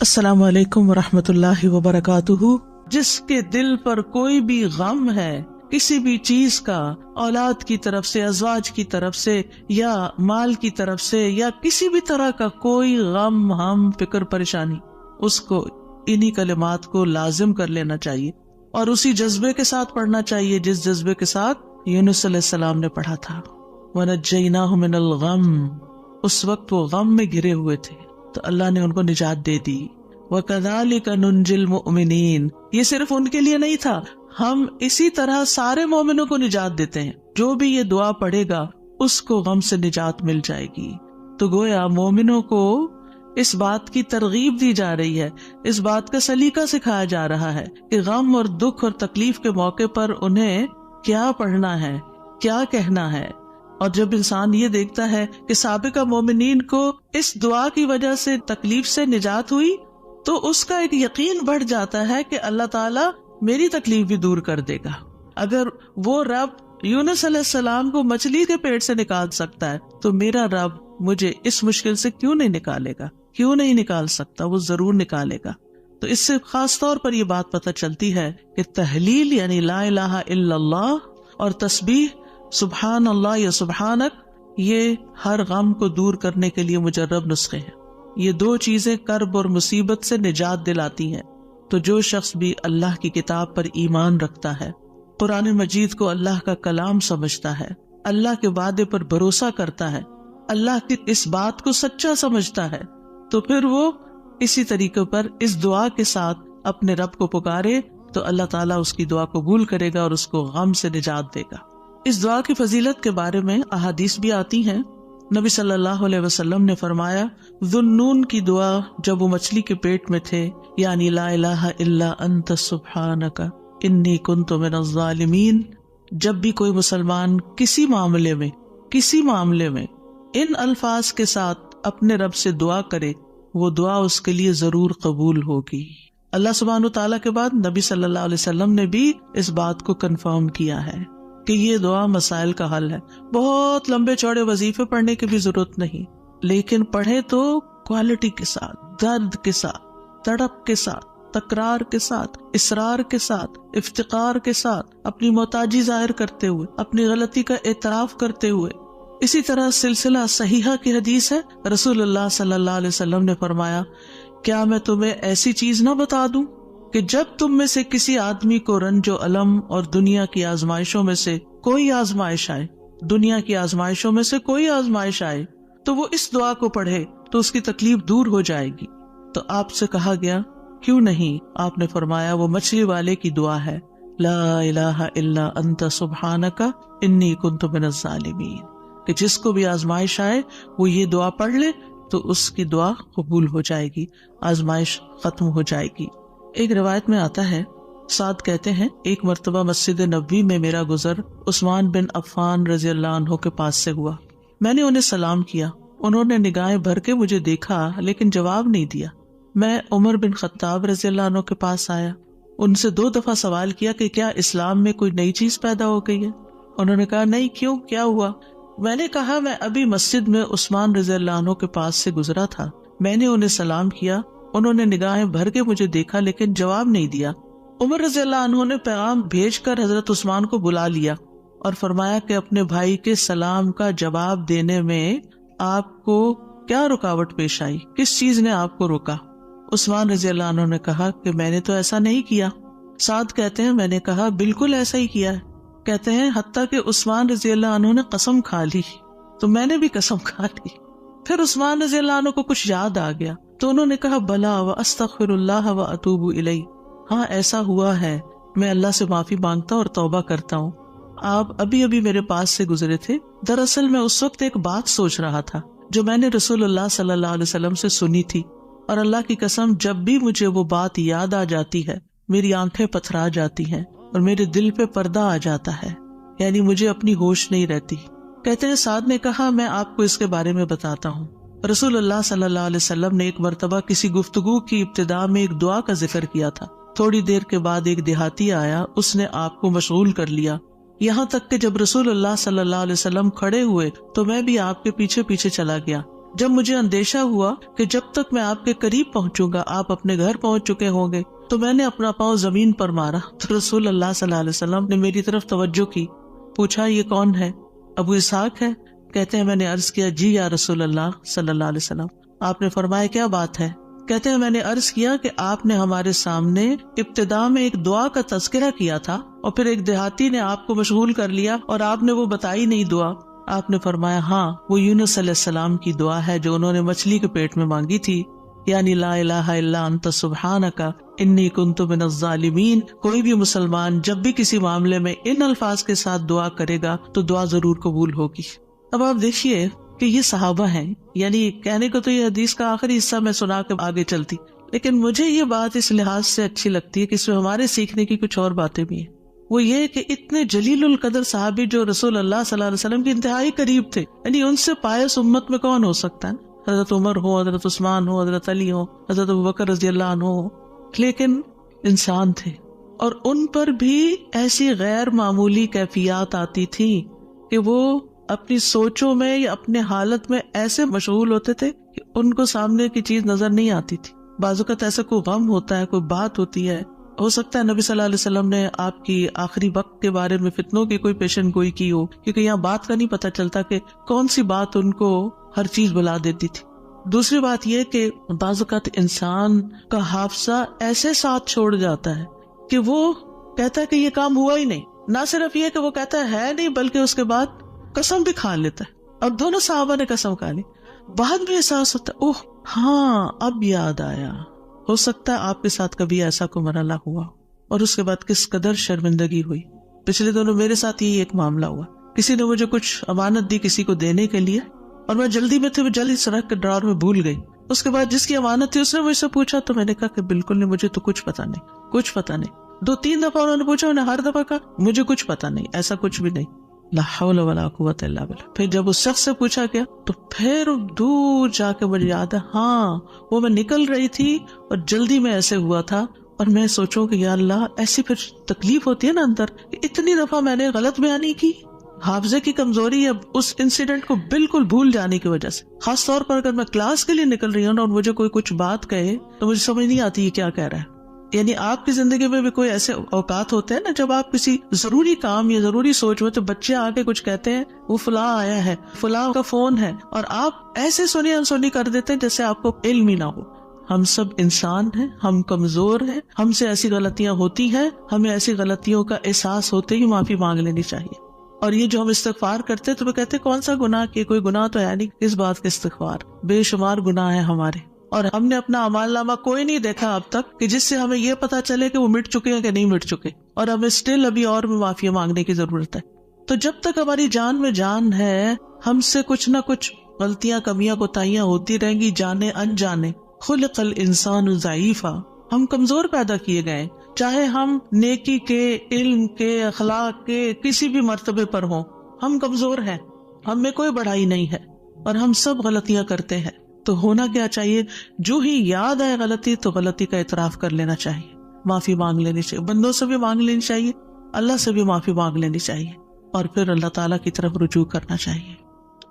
السلام علیکم ورحمۃ اللہ وبرکاتہ۔ جس کے دل پر کوئی بھی غم ہے کسی بھی چیز کا، اولاد کی طرف سے، ازواج کی طرف سے، یا مال کی طرف سے، یا کسی بھی طرح کا کوئی غم، ہم، فکر، پریشانی، اس کو انہی کلمات کو لازم کر لینا چاہیے اور اسی جذبے کے ساتھ پڑھنا چاہیے جس جذبے کے ساتھ یونس علیہ السلام نے پڑھا تھا۔ وَنَجَّيْنَاهُ مِنَ الْغَمِّ، اس وقت وہ غم میں گھرے ہوئے تھے تو اللہ نے ان کو نجات دے دی۔ وَكَذَلِكَ نُنْجِي الْمُؤْمِنِينَ، یہ صرف ان کے لیے نہیں تھا، ہم اسی طرح سارے مومنوں کو نجات دیتے ہیں۔ جو بھی یہ دعا پڑھے گا اس کو غم سے نجات مل جائے گی۔ تو گویا مومنوں کو اس بات کی ترغیب دی جا رہی ہے، اس بات کا سلیقہ سکھایا جا رہا ہے کہ غم اور دکھ اور تکلیف کے موقع پر انہیں کیا پڑھنا ہے، کیا کہنا ہے۔ اور جب انسان یہ دیکھتا ہے کہ سابقہ مومنین کو اس دعا کی وجہ سے تکلیف سے نجات ہوئی تو اس کا ایک یقین بڑھ جاتا ہے کہ اللہ تعالیٰ میری تکلیف بھی دور کر دے گا۔ اگر وہ رب یونس علیہ السلام کو مچھلی کے پیٹ سے نکال سکتا ہے تو میرا رب مجھے اس مشکل سے کیوں نہیں نکالے گا، کیوں نہیں نکال سکتا، وہ ضرور نکالے گا۔ تو اس سے خاص طور پر یہ بات پتہ چلتی ہے کہ تحلیل یعنی لا الہ الا اللہ اور تسبیح سبحان اللہ یا سبحانک، یہ ہر غم کو دور کرنے کے لیے مجرب نسخے ہیں۔ یہ دو چیزیں کرب اور مصیبت سے نجات دلاتی ہیں۔ تو جو شخص بھی اللہ کی کتاب پر ایمان رکھتا ہے، قرآن مجید کو اللہ کا کلام سمجھتا ہے، اللہ کے وعدے پر بھروسہ کرتا ہے، اللہ کی اس بات کو سچا سمجھتا ہے، تو پھر وہ اسی طریقے پر اس دعا کے ساتھ اپنے رب کو پکارے تو اللہ تعالیٰ اس کی دعا قبول کرے گا اور اس کو غم سے نجات دے گا۔ اس دعا کی فضیلت کے بارے میں احادیث بھی آتی ہیں۔ نبی صلی اللہ علیہ وسلم نے فرمایا، ذُنُّون کی دعا جب وہ مچھلی کے پیٹ میں تھے، یعنی لا الہ الا انت سبحانک انی کنت من الظالمین، جب بھی کوئی مسلمان کسی معاملے میں ان الفاظ کے ساتھ اپنے رب سے دعا کرے، وہ دعا اس کے لیے ضرور قبول ہوگی۔ اللہ سبحانہ تعالیٰ کے بعد نبی صلی اللہ علیہ وسلم نے بھی اس بات کو کنفرم کیا ہے کہ یہ دعا مسائل کا حل ہے۔ بہت لمبے چوڑے وظیفے پڑھنے کی بھی ضرورت نہیں، لیکن پڑھے تو کوالٹی کے ساتھ، درد کے ساتھ، تڑپ کے ساتھ، تکرار کے ساتھ، اصرار کے ساتھ، افتقار کے ساتھ، اپنی محتاجی ظاہر کرتے ہوئے، اپنی غلطی کا اعتراف کرتے ہوئے۔ اسی طرح سلسلہ صحیحہ کی حدیث ہے، رسول اللہ صلی اللہ علیہ وسلم نے فرمایا، کیا میں تمہیں ایسی چیز نہ بتا دوں کہ جب تم میں سے کسی آدمی کو رنج و الم اور دنیا کی آزمائشوں میں سے کوئی آزمائش آئے تو وہ اس دعا کو پڑھے تو اس کی تکلیف دور ہو جائے گی۔ تو آپ سے کہا گیا کیوں نہیں؟ آپ نے فرمایا وہ مچھلی والے کی دعا ہے، لا الہ الا انت سبحانک انی کنت من الظالمین، کہ جس کو بھی آزمائش آئے وہ یہ دعا پڑھ لے تو اس کی دعا قبول ہو جائے گی، آزمائش ختم ہو جائے گی۔ ایک روایت میں آتا ہے، سعد کہتے ہیں، ایک مرتبہ مسجد نبوی میں میرا گزر عثمان بن عفان رضی اللہ عنہ کے پاس سے ہوا۔ میں نے انہیں سلام کیا، انہوں نے نگاہیں بھر کے مجھے دیکھا لیکن جواب نہیں دیا۔ میں عمر بن خطاب رضی اللہ عنہ کے پاس آیا، ان سے 2 دفعہ سوال کیا کہ کیا اسلام میں کوئی نئی چیز پیدا ہو گئی ہے؟ انہوں نے کہا نہیں، کیوں، کیا ہوا؟ میں نے کہا میں ابھی مسجد میں عثمان رضی اللہ عنہ کے پاس سے گزرا تھا، میں نے انہیں سلام کیا، انہوں نے نگاہیں بھر کے مجھے دیکھا لیکن جواب نہیں دیا۔ عمر رضی اللہ عنہ نے پیغام بھیج کر حضرت عثمان کو بلا لیا اور فرمایا کہ اپنے بھائی کے سلام کا جواب دینے میں آپ کو کیا رکاوٹ پیش آئی، کس چیز نے آپ کو روکا؟ عثمان رضی اللہ عنہ نے کہا کہ میں نے تو ایسا نہیں کیا۔ سعد کہتے ہیں میں نے کہا بالکل ایسا ہی کیا ہے۔ کہتے ہیں حتیٰ کہ عثمان رضی اللہ عنہ نے قسم کھا لی تو میں نے بھی قسم کھا لی۔ پھر عثمان رضی اللہ عنہ کو کچھ یاد آ گیا تو انہوں نے کہا بلا واستغفر اللہ واتوب الیہ، ہاں ایسا ہوا ہے، میں اللہ سے معافی مانگتا اور توبہ کرتا ہوں۔ آپ ابھی میرے پاس سے گزرے تھے، دراصل میں اس وقت ایک بات سوچ رہا تھا جو میں نے رسول اللہ صلی اللہ علیہ وسلم سے سنی تھی، اور اللہ کی قسم جب بھی مجھے وہ بات یاد آ جاتی ہے میری آنکھیں پتھرا جاتی ہیں اور میرے دل پہ پردہ آ جاتا ہے، یعنی مجھے اپنی ہوش نہیں رہتی۔ کہتے ہیں سعد نے کہا میں آپ کو اس کے بارے میں بتاتا ہوں۔ رسول اللہ صلی اللہ علیہ وسلم نے ایک مرتبہ کسی گفتگو کی ابتدا میں ایک دعا کا ذکر کیا تھا۔ تھوڑی دیر کے بعد ایک دیہاتی آیا، اس نے آپ کو مشغول کر لیا، یہاں تک کہ جب رسول اللہ صلی اللہ علیہ وسلم کھڑے ہوئے تو میں بھی آپ کے پیچھے پیچھے چلا گیا۔ جب مجھے اندیشہ ہوا کہ جب تک میں آپ کے قریب پہنچوں گا آپ اپنے گھر پہنچ چکے ہوں گے تو میں نے اپنا پاؤں زمین پر مارا تو رسول اللہ صلی اللہ علیہ وسلم نے میری طرف توجہ کی. پوچھا یہ کون ہے؟ ابو اسحاق ہے. کہتے ہیں میں نے عرض کیا جی یا رسول اللہ صلی اللہ علیہ وسلم. آپ نے فرمایا کیا بات ہے؟ کہتے ہیں میں نے عرض کیا کہ آپ نے ہمارے سامنے ابتدا میں ایک دعا کا تذکرہ کیا تھا اور پھر ایک دیہاتی نے آپ کو مشغول کر لیا اور آپ نے وہ بتائی نہیں دعا. آپ نے فرمایا ہاں وہ یونس علیہ السلام کی دعا ہے جو انہوں نے مچھلی کے پیٹ میں مانگی تھی، یعنی لا الہ الا انت سبحانک انی کنت من الظالمین. کوئی بھی مسلمان جب بھی کسی معاملے میں ان الفاظ کے ساتھ دعا کرے گا تو دعا ضرور قبول ہوگی. اب آپ دیکھیے کہ یہ صحابہ ہیں، یعنی کہنے کو تو یہ حدیث کا آخری حصہ میں سنا کے آگے چلتی، لیکن مجھے یہ بات اس لحاظ سے اچھی لگتی ہے کہ اس میں ہمارے سیکھنے کی کچھ اور باتیں بھی ہیں. وہ یہ کہ اتنے جلیل القدر صحابی جو رسول اللہ صلی اللہ علیہ وسلم کے انتہائی قریب تھے، یعنی ان سے پائس امت میں کون ہو سکتا ہے؟ حضرت عمر ہو، حضرت عثمان ہو، حضرت علی ہو، حضرت ابوبکر رضی اللہ عنہ ہو، لیکن انسان تھے اور ان پر بھی ایسی غیر معمولی کیفیات آتی تھی کہ وہ اپنی سوچوں میں یا اپنے حالت میں ایسے مشغول ہوتے تھے کہ ان کو سامنے کی چیز نظر نہیں آتی تھی. بعض اوقات ایسا کوئی غم ہوتا ہے، کوئی بات ہوتی ہے، ہو سکتا ہے نبی صلی اللہ علیہ وسلم نے آپ کی آخری وقت کے بارے میں فتنوں کی کوئی پیشن گوئی کی ہو، کیونکہ یہاں بات کا نہیں پتہ چلتا کہ کون سی بات ان کو ہر چیز بلا دیتی تھی. دوسری بات یہ کہ بعض اوقات انسان کا حافظہ ایسے ساتھ چھوڑ جاتا ہے کہ وہ کہتا ہے کہ یہ کام ہوا ہی نہیں. نہ صرف یہ کہ وہ کہتا ہے نہیں، بلکہ اس کے بعد قسم بھی کھا لیتا ہے. اور دونوں صحابہ نے قسم کھا لی. بعد میں احساس ہوتا ہے اوہ ہاں اب یاد آیا. ہو سکتا ہے آپ کے ساتھ کبھی ایسا کوئی مرحلہ ہوا اور اس کے بعد کس قدر شرمندگی ہوئی. پچھلے دنوں میرے ساتھ یہی ایک معاملہ ہوا. کسی نے مجھے کچھ امانت دی کسی کو دینے کے لیے اور میں جلدی میں تھی، جلدی سڑک کے ڈرار میں بھول گئی. اس کے بعد جس کی امانت تھی اس نے مجھ سے پوچھا تو میں نے کہا کہ بالکل نہیں، مجھے تو کچھ پتا نہیں، کچھ پتا نہیں. 2-3 دفعہ انہوں نے پوچھا، انہوں نے ہر دفعہ کہا مجھے کچھ پتا نہیں، ایسا کچھ بھی نہیں. لا حول ولا قوت الا باللہ. پھر جب اس شخص سے پوچھا گیا تو پھر دور جا کے مجھے یاد ہے ہاں وہ میں نکل رہی تھی اور جلدی میں ایسے ہوا تھا. اور میں سوچوں کہ یا اللہ ایسی پھر تکلیف ہوتی ہے نا اندر، اتنی دفعہ میں نے غلط بیانی کی. حافظے کی کمزوری ہے اس انسیڈنٹ کو بالکل بھول جانے کی وجہ سے. خاص طور پر اگر میں کلاس کے لیے نکل رہی ہوں اور مجھے کوئی کچھ بات کہے تو مجھے سمجھ نہیں آتی یہ کیا کہہ رہا ہے. یعنی آپ کی زندگی میں بھی کوئی ایسے اوقات ہوتے ہیں نا جب آپ کسی ضروری کام یا ضروری سوچ میں تو بچے آگے کچھ کہتے ہیں وہ فلاں آیا ہے، فلاں کا فون ہے، اور آپ ایسے سنی انسنی کر دیتے ہیں جیسے آپ کو علم ہی نہ ہو. ہم سب انسان ہیں، ہم کمزور ہیں، ہم سے ایسی غلطیاں ہوتی ہیں، ہمیں ایسی غلطیوں کا احساس ہوتے ہی معافی مانگ لینی چاہیے. اور یہ جو ہم استغفار کرتے تو وہ کہتے کون سا گناہ کہ کوئی گناہ تو ہے نہیں، اس بات کا استغفار. بے شمار گناہ ہیں ہمارے اور ہم نے اپنا اعمال نامہ کوئی نہیں دیکھا اب تک کہ جس سے ہمیں یہ پتا چلے کہ وہ مٹ چکے ہیں کہ نہیں مٹ چکے، اور ہمیں اسٹل ابھی اور بھی معافی مانگنے کی ضرورت ہے. تو جب تک ہماری جان میں جان ہے ہم سے کچھ نہ کچھ غلطیاں، کمیاں، کوتاہیاں ہوتی رہیں گی، جانے انجانے. خلق الانسان ضعیفا، ہم کمزور پیدا کیے گئے، چاہے ہم نیکی کے، علم کے، اخلاق کے کسی بھی مرتبے پر ہوں، ہم کمزور ہیں، ہم میں کوئی بڑائی نہیں ہے اور ہم سب غلطیاں کرتے ہیں. تو ہونا کیا چاہیے؟ جو ہی یاد آئے غلطی تو غلطی کا اعتراف کر لینا چاہیے، معافی مانگ لینی چاہیے. بندوں سے بھی مانگ لینی چاہیے، اللہ سے بھی معافی مانگ لینی چاہیے، اور پھر اللہ تعالیٰ کی طرف رجوع کرنا چاہیے.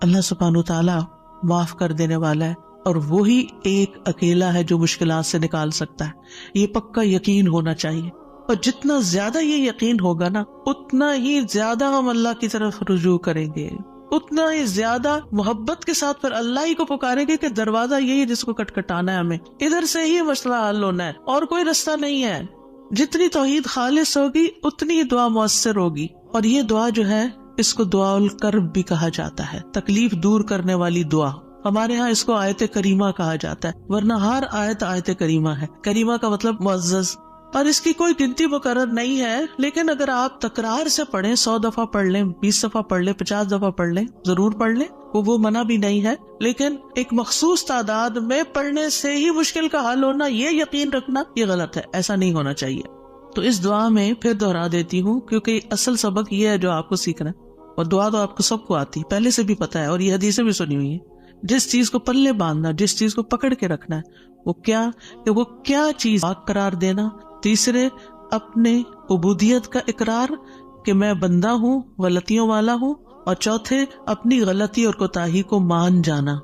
اللہ سبحانہ و تعالیٰ معاف کر دینے والا ہے اور وہی ایک اکیلا ہے جو مشکلات سے نکال سکتا ہے. یہ پکا یقین ہونا چاہیے، اور جتنا زیادہ یہ یقین ہوگا نا اتنا ہی زیادہ ہم اللہ کی طرف رجوع کریں گے، اتنا ہی زیادہ محبت کے ساتھ پھر اللہ ہی کو پکاریں گے کہ دروازہ یہی ہے جس کو کٹکھٹانا ہے، ہمیں ادھر سے ہی مسئلہ حل ہونا ہے اور کوئی رستہ نہیں ہے. جتنی توحید خالص ہوگی اتنی ہی دعا مؤثر ہوگی. اور یہ دعا جو ہے اس کو دعا الکرب بھی کہا جاتا ہے، تکلیف دور کرنے والی دعا. ہمارے ہاں اس کو آیت کریمہ کہا جاتا ہے، ورنہ ہر آیت کریمہ ہے. کریمہ کا مطلب معزز، اور اس کی کوئی گنتی مقرر نہیں ہے، لیکن اگر آپ تکرار سے پڑھیں، 100 دفعہ پڑھ لیں، 20 دفعہ پڑھ لیں، 50 دفعہ پڑھ لیں، ضرور پڑھ لیں، وہ منع بھی نہیں ہے. لیکن ایک مخصوص تعداد میں پڑھنے سے ہی مشکل کا حل ہونا، یہ یقین رکھنا یہ غلط ہے، ایسا نہیں ہونا چاہیے. تو اس دعا میں پھر دہرا دیتی ہوں کیونکہ اصل سبق یہ ہے جو آپ کو سیکھنا ہے، اور دعا تو آپ کو سب کو آتی پہلے سے بھی پتا ہے، اور یہ حدیثیں بھی سنی ہوئی ہیں. جس چیز کو پلے باندھنا، جس چیز کو پکڑ کے رکھنا ہے وہ کیا چیز قرار دینا. تیسرے اپنے عبودیت کا اقرار کہ میں بندہ ہوں، غلطیوں والا ہوں. اور چوتھے اپنی غلطی اور کوتاہی کو مان جانا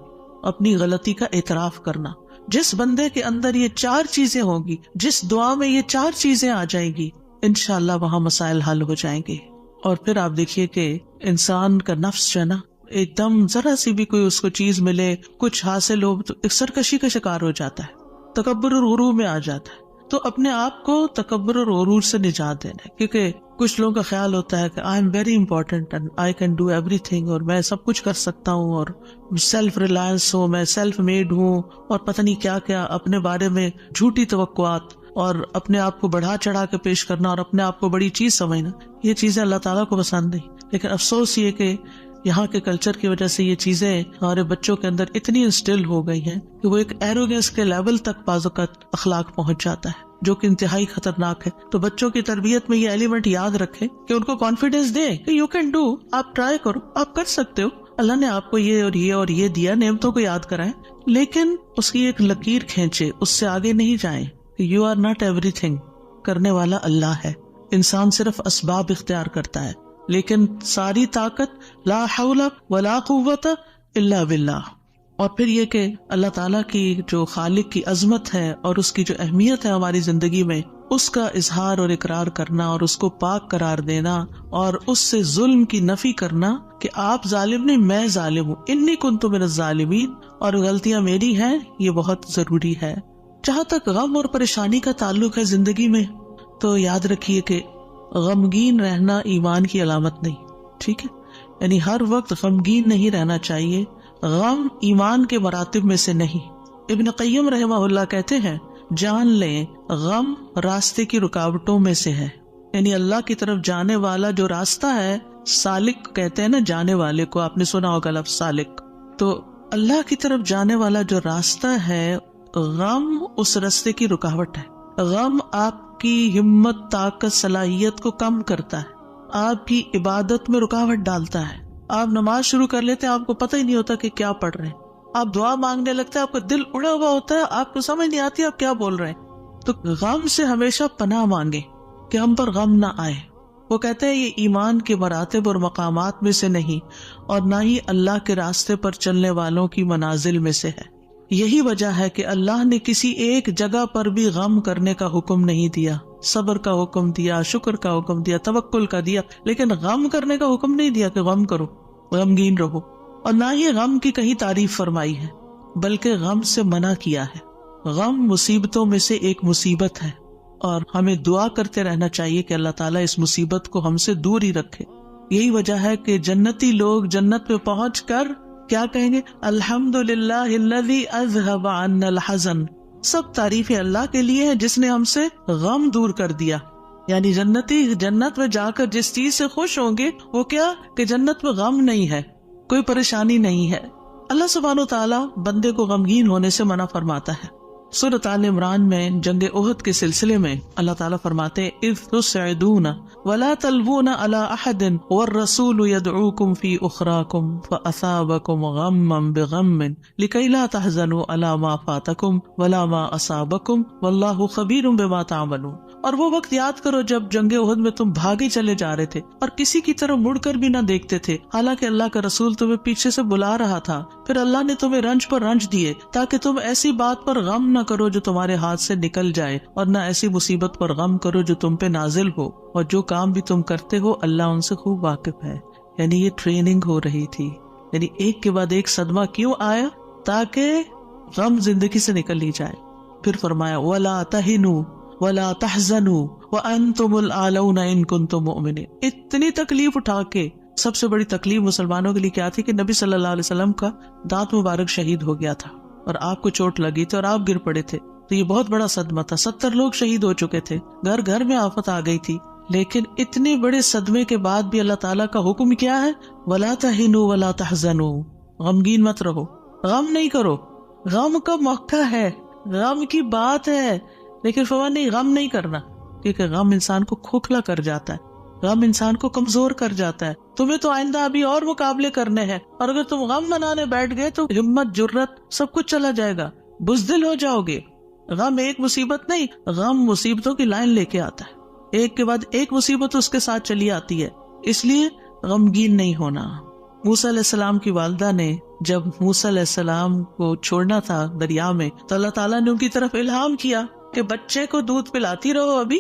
اپنی غلطی کا اعتراف کرنا. جس بندے کے اندر یہ 4 چیزیں ہوں گی، جس دعا میں یہ 4 چیزیں آ جائیں گی، انشاءاللہ وہاں مسائل حل ہو جائیں گے. اور پھر آپ دیکھیے کہ انسان کا نفس جو ہے نا، ایک دم ذرا سی بھی کوئی اس کو چیز ملے، کچھ حاصل ہو تو ایک سرکشی کا شکار ہو جاتا ہے، تکبر اور غرور میں آ جاتا ہے. تو اپنے آپ کو تکبر اور غرور سے نجات دینا ہے، کیونکہ کچھ لوگوں کا خیال ہوتا ہے کہ I am very important and I can do every thing, اور میں سب کچھ کر سکتا ہوں، اور سیلف ریلائنس ہوں، میں سیلف میڈ ہوں، اور پتہ نہیں کیا کیا اپنے بارے میں جھوٹی توقعات اور اپنے آپ کو بڑھا چڑھا کے پیش کرنا اور اپنے آپ کو بڑی چیز سمجھنا. یہ چیزیں اللہ تعالیٰ کو پسند نہیں. لیکن افسوس یہ کہ یہاں کے کلچر کی وجہ سے یہ چیزیں ہمارے بچوں کے اندر اتنی انسٹل ہو گئی ہیں کہ وہ ایک ایروگنس کے لیول تک بعض اوقات اخلاق پہنچ جاتا ہے، جو کہ انتہائی خطرناک ہے. تو بچوں کی تربیت میں یہ ایلیمنٹ یاد رکھیں کہ ان کو کانفیڈینس دیں کہ یو کین ڈو، آپ ٹرائی کرو، آپ کر سکتے ہو، اللہ نے آپ کو یہ اور یہ اور یہ دیا، نعمتوں کو یاد کرائیں، لیکن اس کی ایک لکیر کھینچے، اس سے آگے نہیں جائیں. You are not everything, کرنے والا اللہ ہے. انسان صرف اسباب اختیار کرتا ہے، لیکن ساری طاقت لا حول ولا قوت الا باللہ. اور پھر یہ کہ اللہ تعالیٰ کی جو خالق کی عظمت ہے اور اس کی جو اہمیت ہے ہماری زندگی میں، اس کا اظہار اور اقرار کرنا اور اس کو پاک قرار دینا اور اس سے ظلم کی نفی کرنا کہ آپ ظالم نہیں، میں ظالم ہوں، انی کنت من الظالمین، اور غلطیاں میری ہیں، یہ بہت ضروری ہے. جہاں تک غم اور پریشانی کا تعلق ہے زندگی میں، تو یاد رکھیے کہ غمگین رہنا ایمان کی علامت نہیں. ٹھیک ہے، یعنی ہر وقت غمگین نہیں رہنا چاہیے. غم ایمان کے مراتب میں سے نہیں. ابن قیم رحمہ اللہ کہتے ہیں، جان لیں غم راستے کی رکاوٹوں میں سے ہے. یعنی اللہ کی طرف جانے والا جو راستہ ہے، سالک کہتے ہیں نا جانے والے کو، آپ نے سنا ہوگا لفظ سالک. تو اللہ کی طرف جانے والا جو راستہ ہے، غم اس راستے کی رکاوٹ ہے. غم آپ کی ہمت، طاقت، صلاحیت کو کم کرتا ہے، آپ کی عبادت میں رکاوٹ ڈالتا ہے. آپ نماز شروع کر لیتے ہیں، آپ کو پتہ ہی نہیں ہوتا کہ کیا پڑھ رہے ہیں. آپ دعا مانگنے لگتے ہیں، آپ کا دل اڑا ہوا ہوتا ہے، آپ کو سمجھ نہیں آتی آپ کیا بول رہے ہیں. تو غم سے ہمیشہ پناہ مانگے کہ ہم پر غم نہ آئے. وہ کہتے ہیں یہ ایمان کے مراتب اور مقامات میں سے نہیں، اور نہ ہی اللہ کے راستے پر چلنے والوں کی منازل میں سے ہے. یہی وجہ ہے کہ اللہ نے کسی ایک جگہ پر بھی غم کرنے کا حکم نہیں دیا. صبر کا حکم دیا، شکر کا حکم دیا، توکل کا دیا، لیکن غم کرنے کا حکم نہیں دیا کہ غم کرو، غمگین رہو. اور نہ ہی غم کی کہیں تعریف فرمائی ہے، بلکہ غم سے منع کیا ہے. غم مصیبتوں میں سے ایک مصیبت ہے، اور ہمیں دعا کرتے رہنا چاہیے کہ اللہ تعالیٰ اس مصیبت کو ہم سے دور ہی رکھے. یہی وجہ ہے کہ جنتی لوگ جنت پہ پہنچ کر کیا کہیں گے؟ الحمدللہ الذی اذہب عنا الحزن. سب تعریف اللہ کے لیے ہے جس نے ہم سے غم دور کر دیا. یعنی جنتی جنت میں جا کر جس چیز سے خوش ہوں گے وہ کیا کہ جنت میں غم نہیں ہے، کوئی پریشانی نہیں ہے. اللہ سبحانہ وتعالی بندے کو غمگین ہونے سے منع فرماتا ہے. سورۃ آل عمران میں جنگ احد کے سلسلے میں اللہ تعالیٰ فرماتے ہیں اذ تسعدون ولا تلوون علی احد والرسول يدعوكم في اخراكم فاصابكم غما بغم لكي لا تحزنوا على ما فاتكم ولا ما اصابكم والله خبير بما تعملون. اور وہ وقت یاد کرو جب جنگ احد میں تم بھاگے چلے جا رہے تھے اور کسی کی طرف مڑ کر بھی نہ دیکھتے تھے، حالانکہ اللہ کا رسول تمہیں پیچھے سے بلا رہا تھا. پھر اللہ نے تمہیں رنج پر رنج دیے تاکہ تم ایسی بات پر غم نہ کرو جو تمہارے ہاتھ سے نکل جائے، اور نہ ایسی مصیبت پر غم کرو جو تم پہ نازل ہو. اور جو کام بھی تم کرتے ہو اللہ ان سے خوب واقف ہے. یعنی یہ ٹریننگ ہو رہی تھی. یعنی ایک کے بعد ایک صدمہ کیوں آیا؟ تاکہ غم زندگی سے نکل ہی جائے. پھر فرمایا وَلَا تَهِنُوا وَلَا تَحْزَنُوا وَأَنْتُمُ الْأَعْلَوْنَ إِن كُنتُم مُؤْمِنِينَ. اتنی تکلیف اٹھا کے سب سے بڑی تکلیف مسلمانوں کے لیے کیا تھی کہ نبی صلی اللہ علیہ وسلم کا دانت مبارک شہید ہو گیا تھا اور آپ کو چوٹ لگی تھی اور آپ گر پڑے تھے. تو یہ بہت بڑا صدمہ تھا. 70 لوگ شہید ہو چکے تھے، گھر گھر میں آفت آ گئی تھی. لیکن اتنے بڑے صدمے کے بعد بھی اللہ تعالیٰ کا حکم کیا ہے؟ وَلَا تَهِنُوا وَلَا تَحْزَنُوا. غمگین مت رہو، غم نہیں کرو. غم کا موقع ہے، غم کی بات ہے، لیکن فرمان نہیں غم نہیں کرنا، کیونکہ غم انسان کو کھوکھلا کر جاتا ہے، غم انسان کو کمزور کر جاتا ہے. تمہیں تو آئندہ ابھی اور مقابلے کرنے ہیں، اور اگر تم غم منانے بیٹھ گئے تو ہمت، جرت سب کچھ چلا جائے گا، بزدل ہو جاؤ گے. غم ایک مصیبت نہیں، غم مصیبتوں کی لائن لے کے آتا ہے، ایک کے بعد ایک مصیبت اس کے ساتھ چلی آتی ہے. اس لیے غمگین نہیں ہونا. موسیٰ علیہ السلام کی والدہ نے جب موسیٰ علیہ السلام کو چھوڑنا تھا دریا میں تو اللہ تعالیٰ نے ان کی طرف الہام کیا کہ بچے کو دودھ پلاتی رہو ابھی،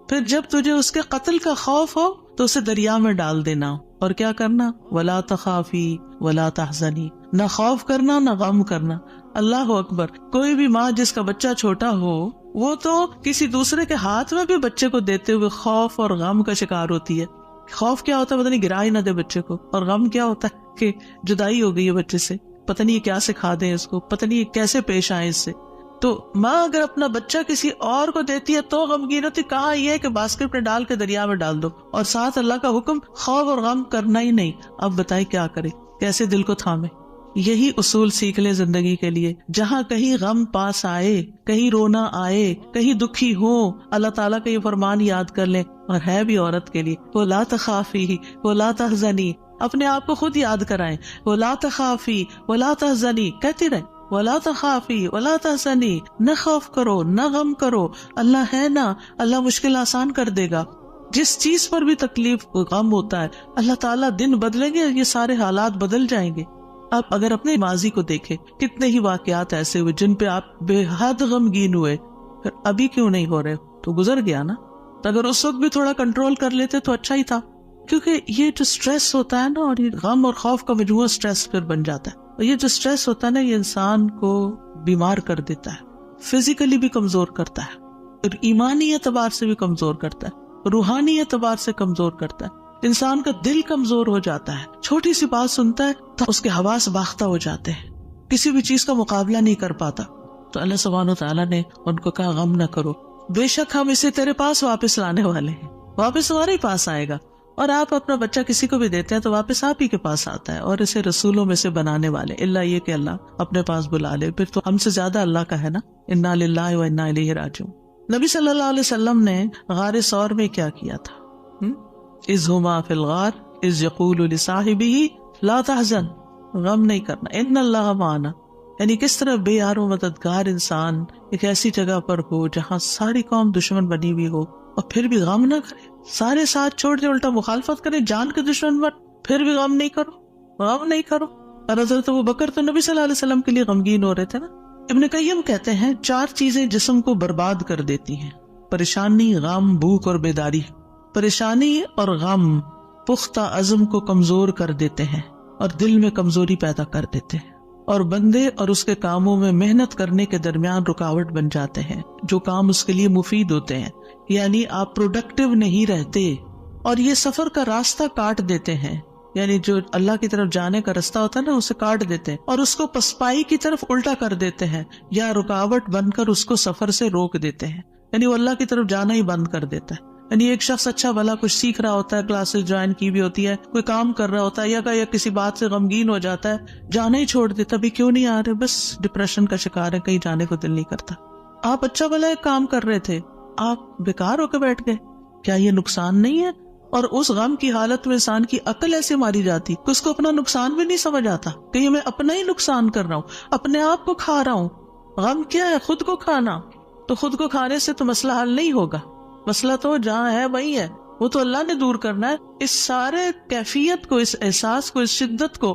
پھر جب تجھے اس کے قتل کا خوف ہو تو اسے دریا میں ڈال دینا، اور کیا کرنا، ولا تخافی ولا تحزنی، نہ خوف کرنا نہ غم کرنا۔ اللہ اکبر۔ کوئی بھی ماں جس کا بچہ چھوٹا ہو وہ تو کسی دوسرے کے ہاتھ میں بھی بچے کو دیتے ہوئے خوف اور غم کا شکار ہوتی ہے۔ خوف کیا ہوتا ہے، پتہ نہیں گرا ہی نہ دے بچے کو، اور غم کیا ہوتا ہے کہ جدائی ہو گئی ہے بچے سے، پتہ نہیں کیا سکھا دیں اس کو، پتہ نہیں کیسے پیش آئے اس سے۔ تو ماں اگر اپنا بچہ کسی اور کو دیتی ہے تو غمگین ہوتی، کہاں یہ کہ باسکٹ میں ڈال کے دریا میں ڈال دو، اور ساتھ اللہ کا حکم خوف اور غم کرنا ہی نہیں۔ اب بتائیں کیا کرے، کیسے دل کو تھامے۔ یہی اصول سیکھ لے زندگی کے لیے، جہاں کہیں غم پاس آئے، کہیں رونا آئے، کہیں دکھی ہو، اللہ تعالیٰ کا یہ فرمان یاد کر لیں، اور ہے بھی عورت کے لیے، وَلَا تَخَافِي وَلَا تَحْزَنِي، اپنے آپ کو خود یاد کرائیں، وَلَا تَخَافِي وَلَا تَحْزَنِي کہتی رہیں، وَلَا تَخَافِي وَلَا تَحْزَنِي، نہ خوف کرو نہ غم کرو، اللہ ہے نا، اللہ مشکل آسان کر دے گا۔ جس چیز پر بھی تکلیف غم ہوتا ہے، اللہ تعالیٰ دن بدلیں گے، یہ سارے حالات بدل جائیں گے۔ آپ اگر اپنے ماضی کو دیکھیں، کتنے ہی واقعات ایسے ہوئے جن پہ آپ بے حد غمگین ہوئے، پھر ابھی کیوں نہیں ہو رہے؟ تو گزر گیا نا۔ تو اگر اس وقت بھی تھوڑا کنٹرول کر لیتے تو اچھا ہی تھا، کیونکہ یہ جو سٹریس ہوتا ہے نا، اور یہ غم اور خوف کا مجموعہ سٹریس پھر بن جاتا ہے، اور یہ جو سٹریس ہوتا ہے نا، یہ انسان کو بیمار کر دیتا ہے، فزیکلی بھی کمزور کرتا ہے، اور ایمانی اعتبار سے بھی کمزور کرتا ہے، روحانی اعتبار سے کمزور کرتا ہے۔ انسان کا دل کمزور ہو جاتا ہے، چھوٹی سی بات سنتا ہے تو اس کے حواس باختہ ہو جاتے ہیں، کسی بھی چیز کا مقابلہ نہیں کر پاتا۔ تو اللہ سبحانہ وتعالیٰ نے ان کو کہا غم نہ کرو، بے شک ہم اسے تیرے پاس واپس لانے والے ہیں، واپس ہمارے ہی پاس آئے گا۔ اور آپ اپنا بچہ کسی کو بھی دیتے ہیں تو واپس آپ ہی کے پاس آتا ہے، اور اسے رسولوں میں سے بنانے والے، اللہ یہ کہ اللہ اپنے پاس بلا لے، پھر تو ہم سے زیادہ اللہ کا ہے نا۔ انا للہ و انا الیہ راجعون۔ نبی صلی اللہ علیہ وسلم نے غار ثور میں کیا کیا تھا؟ اذ ہما فی الغار اذ یقول لصاحبہ لا تحزن، غم نہیں کرنا، ان اللہ معنا، یعنی کس طرح بے یار و مددگار انسان ایک ایسی جگہ پر ہو جہاں ساری قوم دشمن بنی ہوئی ہو، اور پھر بھی غم نہ کرے، سارے ساتھ چھوڑ دے، الٹا مخالفت کرے، جان کے دشمن بن، پھر بھی غم نہیں کرو، غم نہیں کرو۔ اور حضرت ابوبکر تو نبی صلی اللہ علیہ وسلم کے لیے غمگین ہو رہے تھے نا۔ ابن قیم کہتے ہیں 4 چیزیں جسم کو برباد کر دیتی ہیں، پریشانی، غم، بھوک اور بیداری۔ پریشانی اور غم پختہ عزم کو کمزور کر دیتے ہیں اور دل میں کمزوری پیدا کر دیتے ہیں، اور بندے اور اس کے کاموں میں محنت کرنے کے درمیان رکاوٹ بن جاتے ہیں جو کام اس کے لیے مفید ہوتے ہیں، یعنی آپ پروڈکٹیو نہیں رہتے، اور یہ سفر کا راستہ کاٹ دیتے ہیں، یعنی جو اللہ کی طرف جانے کا راستہ ہوتا ہے نا، اسے کاٹ دیتے ہیں اور اس کو پسپائی کی طرف الٹا کر دیتے ہیں، یا رکاوٹ بن کر اس کو سفر سے روک دیتے ہیں، یعنی وہ اللہ کی طرف جانا ہی بند کر دیتا ہے۔ یعنی ایک شخص اچھا بھلا کچھ سیکھ رہا ہوتا ہے، کلاسز جوائن کی بھی ہوتی ہے، کوئی کام کر رہا ہوتا ہے، یا کسی بات سے غمگین ہو جاتا ہے، جانا ہی چھوڑ دیتا، ابھی کیوں نہیں آ رہے، بس ڈپریشن کا شکار ہے، کہیں جانے کو دل نہیں کرتا۔ آپ اچھا بھلا ایک کام کر رہے تھے، آپ بیکار ہو کے بیٹھ گئے، کیا یہ نقصان نہیں ہے؟ اور اس غم کی حالت میں انسان کی عقل ایسے ماری جاتی کہ اس کو اپنا نقصان بھی نہیں سمجھ آتا، کہ یہ میں اپنا ہی نقصان کر رہا ہوں، اپنے آپ کو کھا رہا ہوں۔ غم کیا ہے؟ خود کو کھانا۔ تو خود کو کھانے سے تو مسئلہ حل نہیں ہوگا، مسئلہ تو جہاں ہے وہی ہے، وہ تو اللہ نے دور کرنا ہے۔ اس سارے کیفیت کو، اس احساس کو، اس شدت کو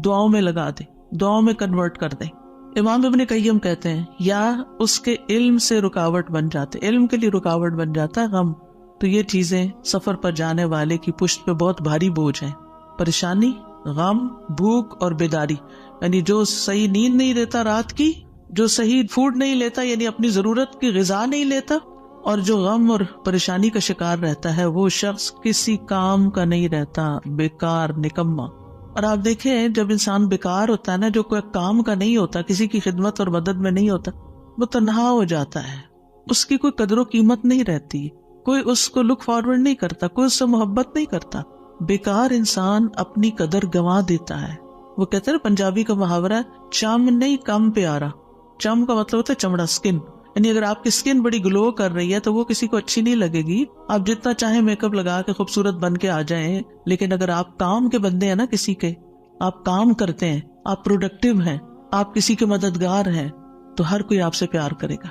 دعاؤں میں لگا دیں، دعاؤں میں کنورٹ کر دیں۔ امام ابن قیم کہتے ہیں یا اس کے علم سے رکاوٹ بن جاتے، علم کے لیے رکاوٹ بن جاتا ہے غم، تو یہ چیزیں سفر پر جانے والے کی پشت پہ بہت بھاری بوجھ ہیں۔ پریشانی، غم، بھوک اور بیداری، یعنی جو صحیح نیند نہیں لیتا رات کی، جو صحیح فوڈ نہیں لیتا، یعنی اپنی ضرورت کی غذا نہیں لیتا، اور جو غم اور پریشانی کا شکار رہتا ہے، وہ شخص کسی کام کا نہیں رہتا، بیکار، نکما۔ اور آپ دیکھیں جب انسان بیکار ہوتا ہے نا، جو کوئی کام کا نہیں ہوتا، کسی کی خدمت اور مدد میں نہیں ہوتا، وہ تنہا ہو جاتا ہے، اس کی کوئی قدر و قیمت نہیں رہتی، کوئی اس کو لک فارورڈ نہیں کرتا، کوئی اس سے محبت نہیں کرتا۔ بیکار انسان اپنی قدر گنوا دیتا ہے۔ وہ کہتے ہیں پنجابی کا محاورہ ہے، چم نہیں کم پیارا۔ چم کا مطلب ہوتا ہے چمڑا، اسکن، یعنی اگر آپ کی اسکن بڑی گلو کر رہی ہے تو وہ کسی کو اچھی نہیں لگے گی، آپ جتنا چاہیں میک اپ لگا کے خوبصورت بن کے آ جائیں، لیکن اگر آپ کام کے بندے ہیں نا، کسی کے آپ کام کرتے ہیں، آپ پروڈکٹیو ہیں، آپ کسی کے مددگار ہیں، تو ہر کوئی آپ سے پیار کرے گا۔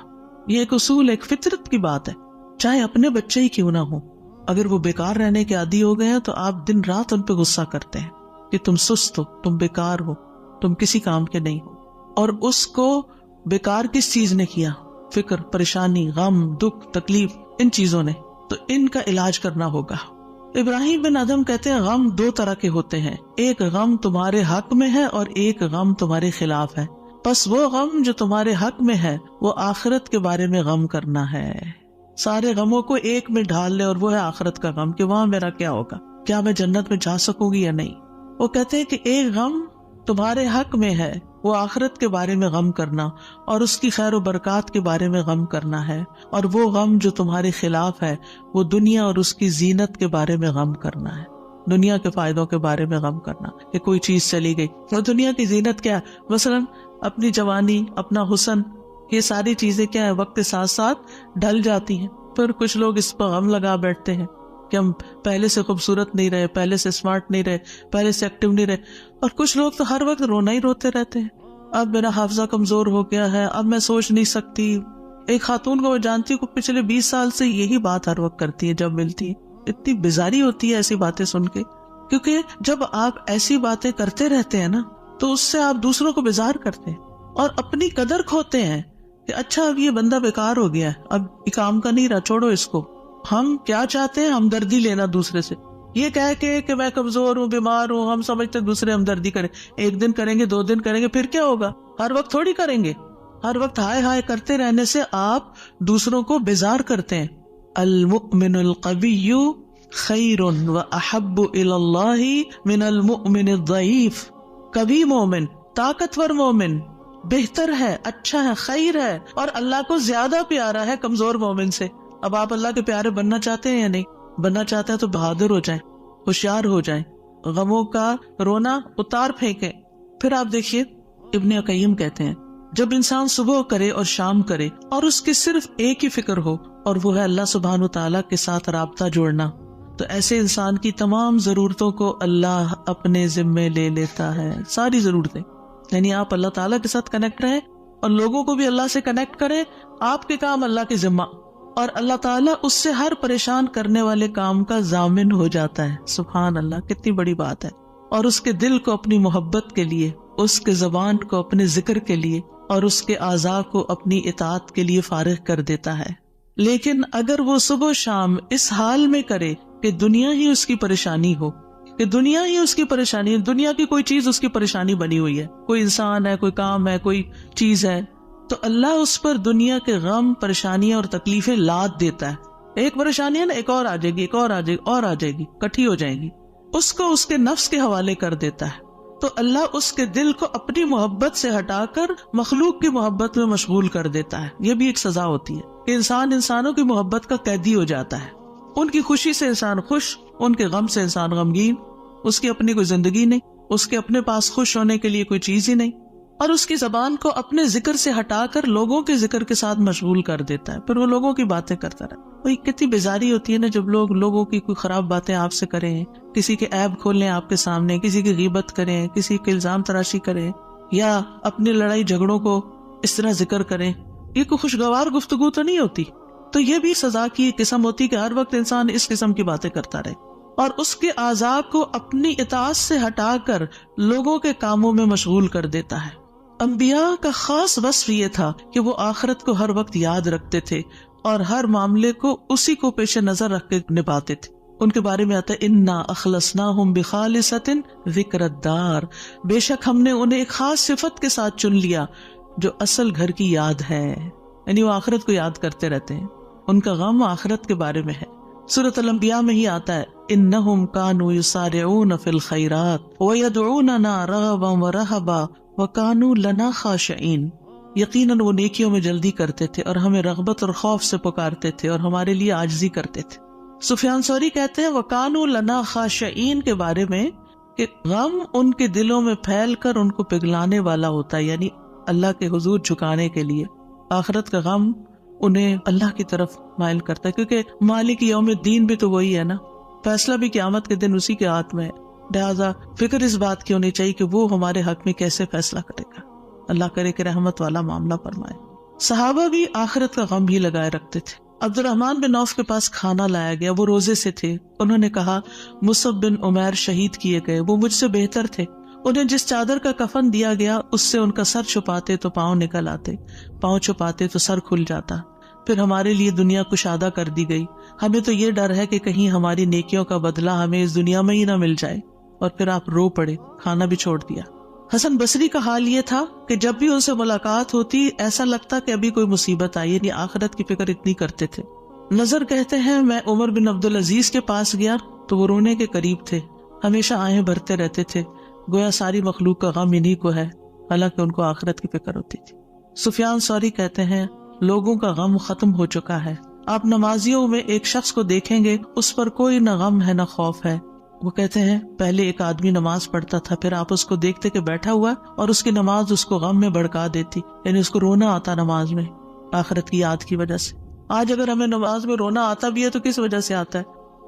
یہ ایک اصول، ایک فطرت کی بات ہے، چاہے اپنے بچے ہی کیوں نہ ہو۔ اگر وہ بیکار رہنے کے عادی ہو گئے ہیں تو آپ دن رات ان پہ غصہ کرتے ہیں، کہ تم سست ہو، تم بیکار ہو، تم کسی کام کے نہیں ہو. اور اس کو بیکار کس چیز نے کیا؟ فکر، پریشانی، غم، دکھ، تکلیف، ان چیزوں نے. تو ان کا علاج کرنا ہوگا. ابراہیم بن ادہم کہتے ہیں غم دو طرح کے ہوتے ہیں، ایک غم تمہارے حق میں ہے اور ایک غم تمہارے خلاف ہے. پس وہ غم جو تمہارے حق میں ہے وہ آخرت کے بارے میں غم کرنا ہے. سارے غموں کو ایک میں ڈھال لے، اور وہ ہے آخرت کا غم کہ وہاں میرا کیا ہوگا، کیا میں جنت میں جا سکوں گی یا نہیں. وہ کہتے ہیں کہ ایک غم تمہارے حق میں ہے، وہ آخرت کے بارے میں غم کرنا اور اس کی خیر و برکات کے بارے میں غم کرنا ہے. اور وہ غم جو تمہارے خلاف ہے وہ دنیا اور اس کی زینت کے بارے میں غم کرنا ہے، دنیا کے فائدوں کے بارے میں غم کرنا کہ کوئی چیز چلی گئی. اور دنیا کی زینت کیا ہے؟ مثلا اپنی جوانی، اپنا حسن، یہ ساری چیزیں کیا ہے وقت کے ساتھ ساتھ ڈھل جاتی ہیں. پھر کچھ لوگ اس پر غم لگا بیٹھتے ہیں کہ ہم پہلے سے خوبصورت نہیں رہے، پہلے سے اسمارٹ نہیں رہے، پہلے سے ایکٹیو نہیں رہے. اور کچھ لوگ تو ہر وقت رونا ہی روتے رہتے ہیں، اب میرا حافظہ کمزور ہو گیا ہے، اب میں سوچ نہیں سکتی. ایک خاتون کو میں جانتی ہوں کہ پچھلے 20 سال سے یہی بات ہر وقت کرتی ہے جب ملتی ہے. اتنی بیزاری ہوتی ہے ایسی باتیں سن کے، کیونکہ جب آپ ایسی باتیں کرتے رہتے ہیں نا تو اس سے آپ دوسروں کو بیزار کرتے ہیں اور اپنی قدر کھوتے ہیں کہ اچھا اب یہ بندہ بیکار ہو گیا ہے، اب یہ کام کا نہیں رہا، چھوڑو اس کو. ہم کیا چاہتے ہیں؟ ہمدردی لینا دوسرے سے، یہ کہہ کے کہ میں کمزور ہوں، بیمار ہوں. ہم سمجھتے دوسرے ہمدردی کریں، ایک دن کریں گے، 2 دن کریں گے، پھر کیا ہوگا؟ ہر وقت تھوڑی کریں گے. ہر وقت ہائے ہائے کرتے رہنے سے آپ دوسروں کو بیزار کرتے ہیں. المؤمن القوی خیر و احب الی اللہ من المؤمن الضعیف. کبھی مومن، طاقتور مومن بہتر ہے، اچھا ہے، خیر ہے، اور اللہ کو زیادہ پیارا ہے کمزور مومن سے. اب آپ اللہ کے پیارے بننا چاہتے ہیں یا نہیں؟ بننا چاہتے ہیں تو بہادر ہو جائیں، ہوشیار ہو جائیں، غموں کا رونا اتار پھینکیں. پھر آپ دیکھیے ابن قیم کہتے ہیں جب انسان صبح کرے اور شام کرے اور اس کی صرف ایک ہی فکر ہو اور وہ ہے اللہ سبحانہ وتعالیٰ کے ساتھ رابطہ جوڑنا، تو ایسے انسان کی تمام ضرورتوں کو اللہ اپنے ذمے لے لیتا ہے. ساری ضرورتیں، یعنی آپ اللہ تعالیٰ کے ساتھ کنیکٹ رہیں اور لوگوں کو بھی اللہ سے کنیکٹ کریں. آپ کے کام اللہ کے ذمہ، اور اللہ تعالیٰ اس سے ہر پریشان کرنے والے کام کا ضامن ہو جاتا ہے. سبحان اللہ، کتنی بڑی بات ہے. اور اس کے دل کو اپنی محبت کے لیے، اس کے زبان کو اپنے ذکر کے لیے اور اس کے اعضاء کو اپنی اطاعت کے لیے فارغ کر دیتا ہے. لیکن اگر وہ صبح شام اس حال میں کرے کہ دنیا ہی اس کی پریشانی ہو، کہ دنیا ہی اس کی پریشانی ہے، دنیا کی کوئی چیز اس کی پریشانی بنی ہوئی ہے، کوئی انسان ہے، کوئی کام ہے، کوئی چیز ہے، تو اللہ اس پر دنیا کے غم، پریشانیاں اور تکلیفیں لاد دیتا ہے. ایک پریشانی ہے نا، ایک اور آ جائے گی، ایک اور آ جائے گی، اور آ جائے گی، کٹھی ہو جائے گی. اس کو اس کے نفس کے حوالے کر دیتا ہے. تو اللہ اس کے دل کو اپنی محبت سے ہٹا کر مخلوق کی محبت میں مشغول کر دیتا ہے. یہ بھی ایک سزا ہوتی ہے کہ انسان انسانوں کی محبت کا قیدی ہو جاتا ہے. ان کی خوشی سے انسان خوش، ان کے غم سے انسان غمگین. اس کی اپنی کوئی زندگی نہیں، اس کے اپنے پاس خوش ہونے کے لیے کوئی چیز ہی نہیں، اور اس کی زبان کو اپنے ذکر سے ہٹا کر لوگوں کے ذکر کے ساتھ مشغول کر دیتا ہے. پھر وہ لوگوں کی باتیں کرتا رہتا ہے. وہی کتنی بیزاری ہوتی ہے نا جب لوگ لوگوں کی کوئی خراب باتیں آپ سے کریں، کسی کے عیب کھولیں آپ کے سامنے، کسی کی غیبت کریں، کسی کے الزام تراشی کریں، یا اپنی لڑائی جھگڑوں کو اس طرح ذکر کریں. یہ کوئی خوشگوار گفتگو تو نہیں ہوتی. تو یہ بھی سزا کی قسم ہوتی کہ ہر وقت انسان اس قسم کی باتیں کرتا رہے اور اس کے اعضاء کو اپنی اطاعت سے ہٹا کر لوگوں کے کاموں میں مشغول کر دیتا ہے. انبیاء کا خاص وصف یہ تھا کہ وہ آخرت کو ہر وقت یاد رکھتے تھے اور ہر معاملے کو اسی کو پیش نظر رکھ کے نبھاتے تھے. ان کے بارے میں آتا ہے انا اخلصناہم بخالصۃ ذکر الدار، بے شک ہم نے انہیں ایک خاص صفت کے ساتھ چن لیا جو اصل گھر کی یاد ہے. یعنی وہ آخرت کو یاد کرتے رہتے ہیں، ان کا غم آخرت کے بارے میں ہے. سورۃ الانبیاء میں ہی آتا ہے انہم کانوا یسارعون فی الخیرات ویدعوننا رغبا ورہبا وکانوا لنا خاشعین. یقیناً وہ نیکیوں میں جلدی کرتے تھے اور ہمیں رغبت اور خوف سے پکارتے تھے اور ہمارے لیے عاجزی کرتے تھے. سفیان ثوری کہتے ہیں وکانوا لنا خاشعین کے بارے میں کہ غم ان کے دلوں میں پھیل کر ان کو پگلانے والا ہوتا ہے، یعنی اللہ کے حضور جھکانے کے لیے. آخرت کا غم انہیں اللہ کی طرف مائل کرتا ہے، کیونکہ مالک یوم الدین بھی تو وہی ہے نا، فیصلہ بھی قیامت کے دن اسی کے ہاتھ میں ہے. لہٰذا فکر اس بات کی ہونی چاہیے کہ وہ ہمارے حق میں کیسے فیصلہ کرے گا. اللہ کرے کہ رحمت والا معاملہ فرمائے. صحابہ بھی آخرت کا غم ہی لگائے رکھتے تھے. عبد الرحمن بن عوف کے پاس کھانا لایا گیا، وہ روزے سے تھے. انہوں نے کہا مصعب بن عمیر شہید کیے گئے، وہ مجھ سے بہتر تھے. انہیں جس چادر کا کفن دیا گیا اس سے ان کا سر چھپاتے تو پاؤں نکل آتے، پاؤں چھپاتے تو سر کھل جاتا. پھر ہمارے لیے دنیا کشادہ کر دی گئی. ہمیں تو یہ ڈر ہے کہ کہیں ہماری نیکیوں کا بدلہ ہمیں اس دنیا میں ہی نہ مل جائے. اور پھر آپ رو پڑے، کھانا بھی چھوڑ دیا. حسن بصری کا حال یہ تھا کہ جب بھی ان سے ملاقات ہوتی ایسا لگتا کہ ابھی کوئی مصیبت آئی، یعنی آخرت کی فکر اتنی کرتے تھے. نظر کہتے ہیں میں عمر بن عبدالعزیز کے پاس گیا تو وہ رونے کے قریب تھے، ہمیشہ آہیں بھرتے رہتے تھے، گویا ساری مخلوق کا غم انہی کو ہے، حالانکہ ان کو آخرت کی فکر ہوتی تھی. سفیان ثوری کہتے ہیں لوگوں کا غم ختم ہو چکا ہے. آپ نمازیوں میں ایک شخص کو دیکھیں گے اس پر کوئی نہ غم ہے نہ خوف ہے. وہ کہتے ہیں پہلے ایک آدمی نماز پڑھتا تھا، پھر آپ اس کو دیکھتے کہ بیٹھا ہوا اور اس کی نماز اس کو غم میں بھڑکا دیتی، یعنی اس کو رونا آتا نماز میں آخرت کی یاد کی وجہ سے. آج اگر ہمیں نماز میں رونا آتا بھی ہے تو کس وجہ سے آتا ہے؟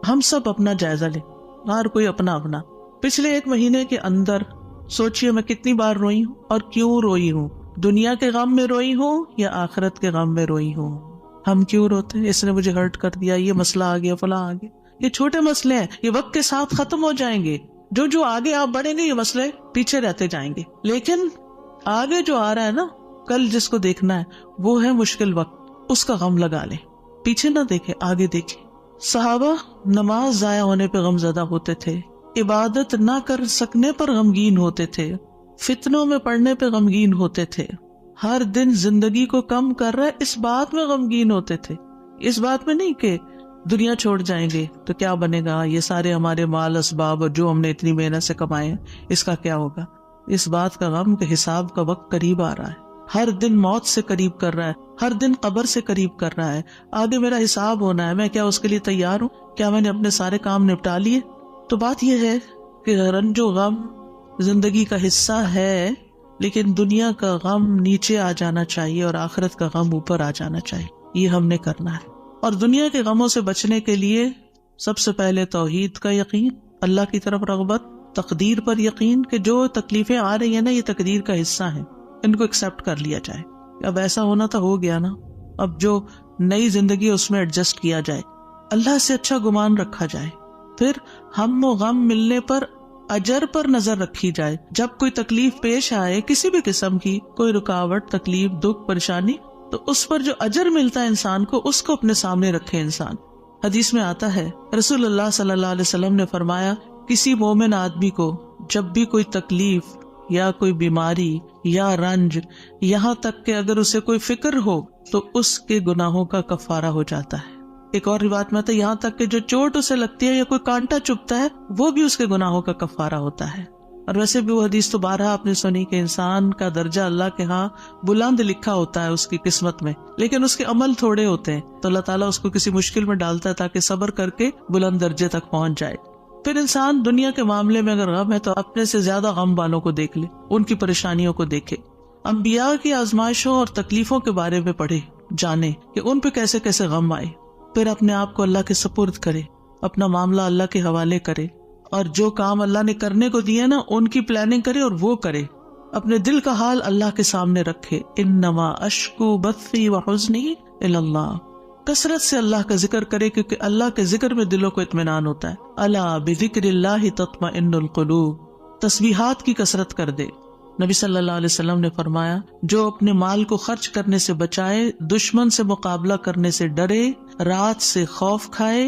ہم سب اپنا جائزہ لیں، ہر کوئی اپنا اپنا. پچھلے ایک مہینے کے اندر سوچئے میں کتنی بار روئی ہوں اور کیوں روئی ہوں. دنیا کے غم میں روئی ہوں یا آخرت کے غم میں روئی ہوں. ہم کیوں روتے ہیں؟ اس نے مجھے ہرٹ کر دیا، یہ مسئلہ آ گیا، فلاں آ گیا. یہ چھوٹے مسئلے ہیں، یہ وقت کے ساتھ ختم ہو جائیں گے. جو آگے آپ بڑھیں گے یہ مسئلے پیچھے رہتے جائیں گے. لیکن آگے جو آ رہا ہے نا، کل جس کو دیکھنا ہے وہ ہے مشکل وقت، اس کا غم لگا لیں. پیچھے نہ دیکھیں، آگے دیکھیں. صحابہ نماز ضائع ہونے پہ غم زدہ ہوتے تھے، عبادت نہ کر سکنے پر غمگین ہوتے تھے، فتنوں میں پڑنے پہ غمگین ہوتے تھے، ہر دن زندگی کو کم کر رہا ہے اس بات میں غمگین ہوتے تھے. اس بات میں نہیں کہ دنیا چھوڑ جائیں گے تو کیا بنے گا، یہ سارے ہمارے مال اسباب اور جو ہم نے اتنی محنت سے کمائے ہیں اس کا کیا ہوگا. اس بات کا غم کہ حساب کا وقت قریب آ رہا ہے، ہر دن موت سے قریب کر رہا ہے، ہر دن قبر سے قریب کر رہا ہے. آگے میرا حساب ہونا ہے، میں کیا اس کے لیے تیار ہوں؟ کیا میں نے اپنے سارے کام نپٹا لیے؟ تو بات یہ ہے کہ رنج و غم زندگی کا حصہ ہے، لیکن دنیا کا غم نیچے آ جانا چاہیے اور آخرت کا غم اوپر آ جانا چاہیے. یہ ہم نے کرنا ہے. اور دنیا کے غموں سے بچنے کے لیے سب سے پہلے توحید کا یقین، اللہ کی طرف رغبت، تقدیر پر یقین کہ جو تکلیفیں آ رہی ہیں نا یہ تقدیر کا حصہ ہیں، ان کو ایکسپٹ کر لیا جائے. اب ایسا ہونا تھا، ہو گیا نا، اب جو نئی زندگی اس میں ایڈجسٹ کیا جائے، اللہ سے اچھا گمان رکھا جائے. پھر ہم و غم ملنے پر اجر پر نظر رکھی جائے. جب کوئی تکلیف پیش آئے کسی بھی قسم کی، کوئی رکاوٹ، تکلیف، دکھ، پریشانی، تو اس پر جو اجر ملتا ہے انسان کو، اس کو اپنے سامنے رکھے انسان. حدیث میں آتا ہے رسول اللہ صلی اللہ علیہ وسلم نے فرمایا کسی مومن آدمی کو جب بھی کوئی تکلیف یا کوئی بیماری یا رنج، یہاں تک کہ اگر اسے کوئی فکر ہو تو اس کے گناہوں کا کفارہ ہو جاتا ہے. ایک اور روایت میں آتا ہے یہاں تک کہ جو چوٹ اسے لگتی ہے یا کوئی کانٹا چبھتا ہے وہ بھی اس کے گناہوں کا کفارہ ہوتا ہے. اور ویسے بھی وہ حدیث تو بارہا آپ نے سنی کہ انسان کا درجہ اللہ کے ہاں بلند لکھا ہوتا ہے اس کی قسمت میں، لیکن اس کے عمل تھوڑے ہوتے ہیں، تو اللہ تعالیٰ اس کو کسی مشکل میں ڈالتا ہے تاکہ صبر کر کے بلند درجے تک پہنچ جائے. پھر انسان دنیا کے معاملے میں اگر غم ہے تو اپنے سے زیادہ غم والوں کو دیکھ لے، ان کی پریشانیوں کو دیکھے، انبیاء کی آزمائشوں اور تکلیفوں کے بارے میں پڑھے، جانے کہ ان پہ کیسے کیسے غم آئے. پھر اپنے آپ کو اللہ کے سپرد کرے، اپنا معاملہ اللہ کے حوالے کرے، اور جو کام اللہ نے کرنے کو دیے نا ان کی پلاننگ کرے اور وہ کرے. اپنے دل کا حال اللہ کے سامنے رکھے. انما اشکو بثی وحزنی الی اللہ، کثرت سے اللہ کا ذکر کرے کیونکہ اللہ کے ذکر میں دلوں کو اطمینان ہوتا ہے. الا بذکر اللہ تطمئن القلوب، تسبیحات کی کثرت کر دے. نبی صلی اللہ علیہ وسلم نے فرمایا جو اپنے مال کو خرچ کرنے سے بچائے، دشمن سے مقابلہ کرنے سے ڈرے، رات سے خوف کھائے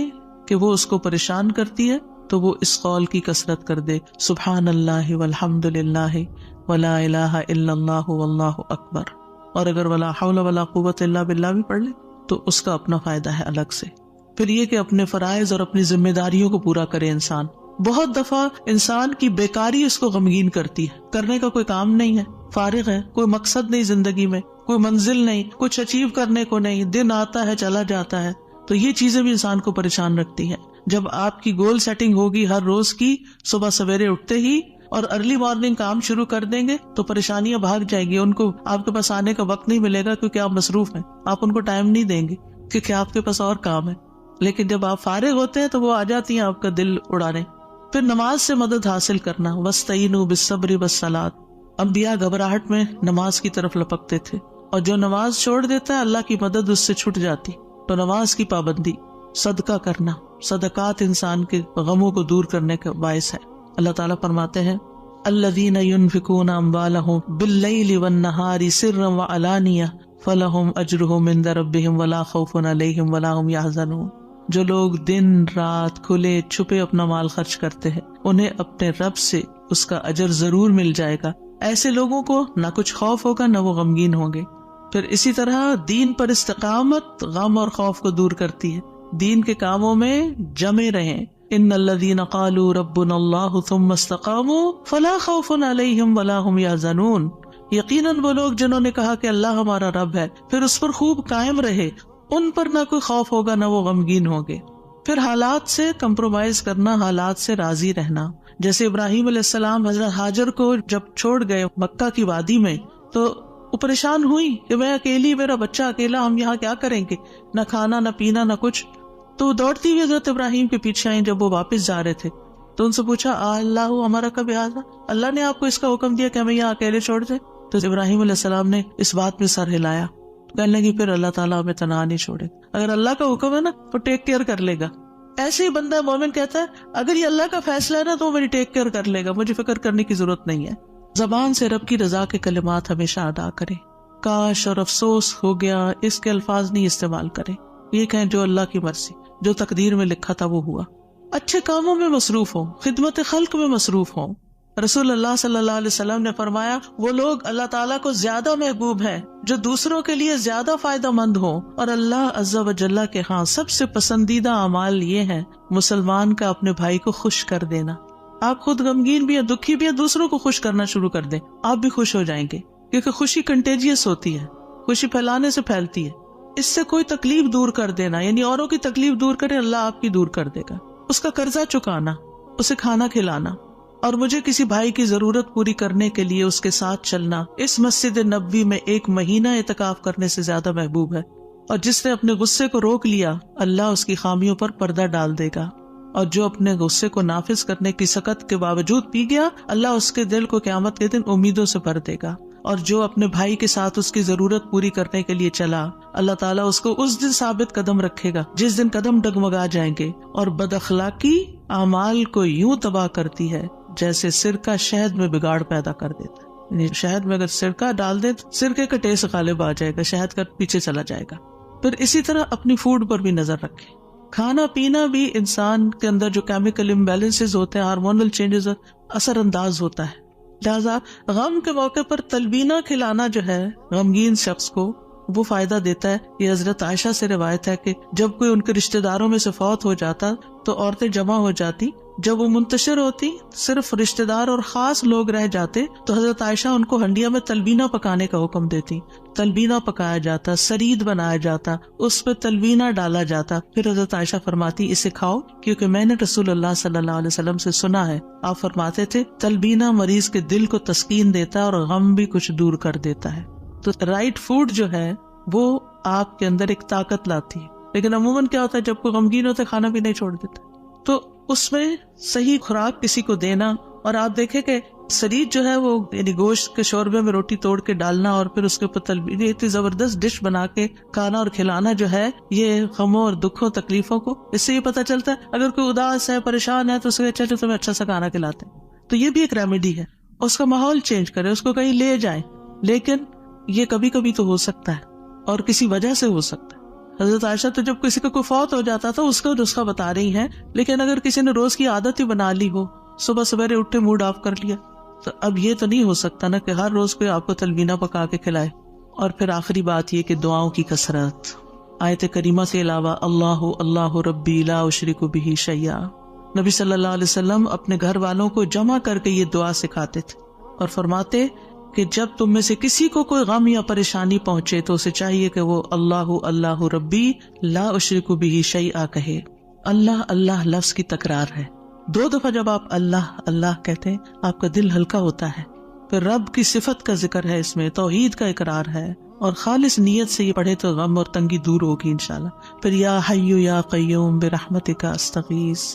کہ وہ اس کو پریشان کرتی ہے، تو وہ اس قول کی کثرت کر دے سبحان اللہ والحمد للہ ولا الہ الا اللہ واللہ اکبر. اور اگر ولا حول ولا قوت الا باللہ بھی پڑھ لے تو اس کا اپنا فائدہ ہے الگ سے. پھر یہ کہ اپنے فرائض اور اپنی ذمہ داریوں کو پورا کرے انسان. بہت دفعہ انسان کی بیکاری اس کو غمگین کرتی ہے، کرنے کا کوئی کام نہیں ہے، فارغ ہے، کوئی مقصد نہیں زندگی میں، کوئی منزل نہیں، کچھ اچیو کرنے کو نہیں، دن آتا ہے چلا جاتا ہے. تو یہ چیزیں بھی انسان کو پریشان رکھتی ہیں. جب آپ کی گول سیٹنگ ہوگی ہر روز کی، صبح سویرے اٹھتے ہی اور ارلی مارننگ کام شروع کر دیں گے تو پریشانیاں بھاگ جائیں گی. ان کو آپ کے پاس آنے کا وقت نہیں ملے گا کیونکہ آپ مصروف ہیں، آپ ان کو ٹائم نہیں دیں گے کیونکہ آپ کے پاس اور کام ہے. لیکن جب آپ فارغ ہوتے ہیں تو وہ آ جاتی ہیں آپ کا دل اڑانے. پھر نماز سے مدد حاصل کرنا، وَاسْتَعِينُوا بِالصَّبْرِ وَالصَّلَاةِ. انبیاء گھبراہٹ میں نماز کی طرف لپکتے تھے، اور جو نماز چھوڑ دیتا ہے اللہ کی مدد اس سے چھٹ جاتی. تو نماز کی پابندی، صدقہ کرنا، صدقات انسان کے غموں کو دور کرنے کا باعث ہے۔ اللہ تعالیٰ فرماتے ہیں الذین ينفقون اموالهم باللیل والنہار سرا وعلانیہ فلہم اجرہم عند ربہم ولا خوف علیہم ولا ہم یحزنون۔ جو لوگ دن رات کھلے چھپے اپنا مال خرچ کرتے ہیں انہیں اپنے رب سے اس کا اجر ضرور مل جائے گا، ایسے لوگوں کو نہ کچھ خوف ہوگا نہ وہ غمگین ہوں گے۔ پھر اسی طرح دین پر استقامت غم اور خوف کو دور کرتی ہے۔ دین کے کاموں میں جمے رہیں۔ ان الذین قالوا ربنا اللہ ثم استقاموا فلا خوف علیہم ولا هم یحزنون۔ یقیناً وہ لوگ جنہوں نے کہا کہ اللہ ہمارا رب ہے پھر اس پر خوب قائم رہے، ان پر نہ کوئی خوف ہوگا نہ وہ غمگین ہوں گے۔ پھر حالات سے کمپرومائز کرنا، حالات سے راضی رہنا۔ جیسے ابراہیم علیہ السلام حضرت ہاجر کو جب چھوڑ گئے مکہ کی وادی میں تو وہ پریشان ہوئی کہ میں اکیلی، میرا بچہ اکیلا، ہم یہاں کیا کریں گے، نہ کھانا نہ پینا نہ کچھ۔ تو دوڑتی ہوئی حضرت ابراہیم کے پیچھے آئیں جب وہ واپس جا رہے تھے تو ان سے پوچھا اللہ ہمارا کب آزا، اللہ نے آپ کو اس کا حکم دیا کہ ہمیں یہاں اکیلے چھوڑ دیں؟ تو ابراہیم علیہ السلام نے اس بات میں سر ہلایا، کہنے لگی پھر اللہ تعالیٰ ہمیں تنہا نہیں چھوڑے، اگر اللہ کا حکم ہے نا تو ٹیک کیئر کر لے گا۔ ایسے ہی بندہ مومن کہتا ہے اگر یہ اللہ کا فیصلہ ہے نا تو وہ میری ٹیک کیئر کر لے گا، مجھے فکر کرنے کی ضرورت نہیں ہے۔ زبان سے رب کی رضا کے کلمات ہمیشہ ادا کرے۔ کاش اور افسوس ہو گیا اس کے الفاظ نہیں استعمال کرے، یہ کہیں جو اللہ کی مرضی، جو تقدیر میں لکھا تھا وہ ہوا۔ اچھے کاموں میں مصروف ہوں، خدمت خلق میں مصروف ہوں۔ رسول اللہ صلی اللہ علیہ وسلم نے فرمایا وہ لوگ اللہ تعالیٰ کو زیادہ محبوب ہیں جو دوسروں کے لیے زیادہ فائدہ مند ہوں، اور اللہ عز و جل کے ہاں سب سے پسندیدہ اعمال یہ ہیں مسلمان کا اپنے بھائی کو خوش کر دینا۔ آپ خود غمگین بھی ہیں، دکھی بھی ہیں، دوسروں کو خوش کرنا شروع کر دیں، آپ بھی خوش ہو جائیں گے، کیونکہ خوشی کنٹیجیس ہوتی ہے، خوشی پھیلانے سے پھیلتی ہے۔ اس سے کوئی تکلیف دور کر دینا، یعنی اوروں کی تکلیف دور کرے اللہ آپ کی دور کر دے گا۔ اس کا قرضہ چکانا، اسے کھانا کھلانا، اور مجھے کسی بھائی کی ضرورت پوری کرنے کے لیے اس کے ساتھ چلنا اس مسجد نبوی میں 1 مہینہ اعتکاف کرنے سے زیادہ محبوب ہے۔ اور جس نے اپنے غصے کو روک لیا اللہ اس کی خامیوں پر پردہ ڈال دے گا، اور جو اپنے غصے کو نافذ کرنے کی سخت کے باوجود پی گیا اللہ اس کے دل کو قیامت کے دن امیدوں سے بھر دے گا۔ اور جو اپنے بھائی کے ساتھ اس کی ضرورت پوری کرنے کے لیے چلا اللہ تعالیٰ اس کو اس دن ثابت قدم رکھے گا جس دن قدم ڈگمگا جائیں گے۔ اور بد اخلاقی اعمال کو یوں تباہ کرتی ہے جیسے سرکہ شہد میں بگاڑ پیدا کر دیتا ہے، یعنی شہد میں اگر سرکہ ڈال دے تو سرکے کا ٹیسٹ غالب آ جائے گا، شہد کا پیچھے چلا جائے گا۔ پھر اسی طرح اپنی فوڈ پر بھی نظر رکھیں۔ کھانا پینا بھی انسان کے اندر جو کیمیکل امبیلنسز ہوتے ہیں، ہارمونل چینجز اثر انداز ہوتا ہے، لہذا غم کے موقع پر تلبینہ کھلانا جو ہے غمگین شخص کو وہ فائدہ دیتا ہے۔ یہ حضرت عائشہ سے روایت ہے کہ جب کوئی ان کے رشتہ داروں میں سے فوت ہو جاتا تو عورتیں جمع ہو جاتی، جب وہ منتشر ہوتی صرف رشتہ دار اور خاص لوگ رہ جاتے تو حضرت عائشہ ان کو ہنڈیا میں تلبینہ پکانے کا حکم دیتی، تلبینہ پکایا جاتا، سرید بنایا جاتا، اس پہ تلبینہ ڈالا جاتا، پھر حضرت عائشہ فرماتی اسے کھاؤ کیونکہ میں نے رسول اللہ صلی اللہ علیہ وسلم سے سنا ہے، آپ فرماتے تھے تلبینہ مریض کے دل کو تسکین دیتا ہے اور غم بھی کچھ دور کر دیتا ہے۔ تو رائٹ فوڈ جو ہے وہ آپ کے اندر ایک طاقت لاتی ہے، لیکن عموماً کیا ہوتا ہے جب کوئی غمگین ہوتا ہے کھانا بھی نہیں چھوڑ دیتا، تو اس میں صحیح خوراک کسی کو دینا۔ اور آپ دیکھیں کہ سرید جو ہے وہ یعنی گوشت کے شوربے میں روٹی توڑ کے ڈالنا اور پھر اس کے اوپر تلبینہ، اتنی زبردست ڈش بنا کے کھانا اور کھلانا جو ہے یہ غموں اور دکھوں تکلیفوں کو، اس سے یہ پتہ چلتا ہے اگر کوئی اداس ہے پریشان ہے تو اسے چلو تمہیں اچھا سا کھانا کھلاتے ہیں، تو یہ بھی ایک ریمیڈی ہے۔ اس کا ماحول چینج کرے، اس کو کہیں لے جائیں، لیکن یہ کبھی کبھی تو ہو سکتا ہے اور کسی وجہ سے ہو سکتا ہے۔ حضرت عائشہ تو جب کسی کا کوئی فوت ہو جاتا تھا اس کا نسخہ بتا رہی ہیں، لیکن اگر کسی نے روز کی عادت ہی بنا لی ہو، صبح سویرے اٹھے موڈ آف کر لیا، تو اب یہ تو نہیں ہو سکتا نا کہ ہر روز کوئی آپ کو تلبینہ پکا کے کھلائے۔ اور پھر آخری بات یہ کہ دعاؤں کی کثرت۔ آیت کریمہ کے علاوہ اللہ اللہ ربی لا اشرک بہ شیئا، نبی صلی اللہ علیہ وسلم اپنے گھر والوں کو جمع کر کے یہ دعا سکھاتے تھے اور فرماتے کہ جب تم میں سے کسی کو کوئی غم یا پریشانی پہنچے تو اسے چاہیے کہ وہ اللہ اللہ ربی لا اشرک بہ شیئا کہے۔ اللہ اللہ لفظ کی تکرار ہے، 2 دفعہ جب آپ اللہ اللہ کہتے ہیں آپ کا دل ہلکا ہوتا ہے، پھر رب کی صفت کا ذکر ہے، اس میں توحید کا اقرار ہے، اور خالص نیت سے یہ پڑھے تو غم اور تنگی دور ہوگی انشاءاللہ۔ پھر یا حی یا قیوم برحمتک استغیث،